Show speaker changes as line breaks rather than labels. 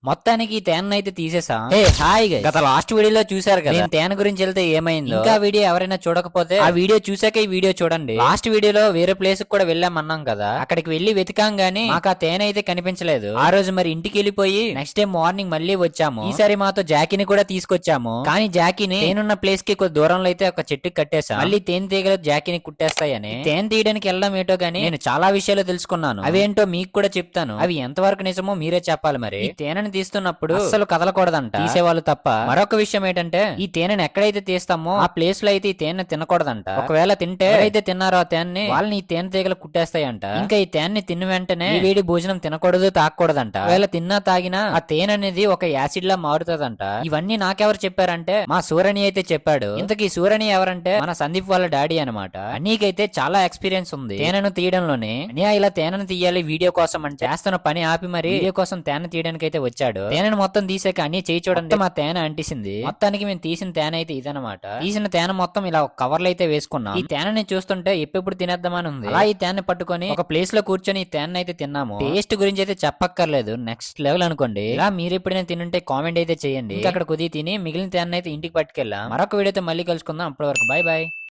మొత్తానికి ఈ తేనె అయితే తీసేసా. హాయ్ గైస్, గత లాస్ట్ వీడియోలో చూసారు కదా నేను తేనె గురించి వెళ్తే ఏమైందో. ఇంకా వీడియో ఎవరైనా చూడకపోతే ఆ వీడియో చూసాక ఈ వీడియో చూడండి. లాస్ట్ వీడియోలో వేరే ప్లేస్ కూడా వెళ్ళామన్నాం కదా, అక్కడికి వెళ్లి వెతికాం గానీ మాకు ఆ తేనె అయితే కనిపించలేదు. ఆ రోజు మరి ఇంటికి వెళ్ళిపోయి నెక్స్ట్ డే మార్నింగ్ మళ్ళీ వచ్చాము. ఈసారి మాతో జాకీని కూడా తీసుకొచ్చాము. కానీ జాకీని తేనున్న ప్లేస్ కి కొద్ది దూరంలో అయితే ఒక చెట్టుకి కట్టేసా. మళ్ళీ తేనె తీగలు జాకీని కుట్టేస్తాయని. తేనె తీయడానికి వెళ్ళడం ఏటో గానీ నేను చాలా విషయాలు తెలుసుకున్నాను. అవేంటో మీకు కూడా చెప్తాను. అవి ఎంతవరకు నిజమో మీరే చెప్పాలి. మరి ఈ తేనెని తీస్తున్నప్పుడు అసలు కదలకూడదంట, తీసేవాళ్ళు తప్ప. మరొక విషయం ఏంటంటే ఈ తేనెని ఎక్కడైతే తీస్తామో ఆ ప్లేస్ లో అయితే ఈ తేనె తినకూడదంట. ఒకవేళ తింటే ఎవరైతే తిన్నారో ఆ తేనెని వాళ్ళని ఈ తేనె తీగలు కుట్టేస్తాయంట. ఇంకా ఈ తేనెని తిన్న వెంటనే ఈ వేడి భోజనం తినకూడదు, తాగకూడదంట. ఒకవేళ తిన్నా తాగినా ఆ తేనె అనేది ఒక యాసిడ్ లా మారుతుందంట. ఇవన్నీ నాకెవరు చెప్పారంటే మా సూరణి అయితే చెప్పాడు. ఇంతకీ సూరణి ఎవరంటే మన సందీప్ వాళ్ళ డాడీ అనమాట. అన్నీకైతే చాలా ఎక్స్పీరియన్స్ ఉంది తేనెను తీయడంలోనే. అనియా ఇలా తేనెను తీయాలి వీడియో కోసం అని చేస్తున్న పని ఆపి మరి వీడియో కోసం తేనె తీయడానికి అయితే వచ్చాడు. తేనెను మొత్తం తీసాక అన్ని చేయి చూడండి మా తేనె అంటిసింది. మొత్తానికి మేము తీసిన తేనె అయితే ఇదనమాట. తీసిన తేనె మొత్తం ఇలా ఒక కవర్లు అయితే వేసుకున్నాం. ఈ తేనెని చూస్తుంటే ఎప్పుడు తినేద్దామని ఉంది. అలా ఈ తేనె పట్టుకొని ఒక ప్లేస్ లో కూర్చొని ఈ తేనె అయితే తిన్నాము. టేస్ట్ గురించి అయితే చెప్పక్కర్లేదు, నెక్స్ట్ లెవెల్ అనుకోండి. ఇలా మీరు ఎప్పుడైనా తినుంటే కామెంట్ అయితే చేయండి. అక్కడ కొద్ది తిని మిగిలిన తేనె అయితే ఇంటికి పట్టుకెళ్ళాం. మరొక వీడియోతో మళ్ళీ కలుసుకుందాం. అప్పటి వరకు బై బై.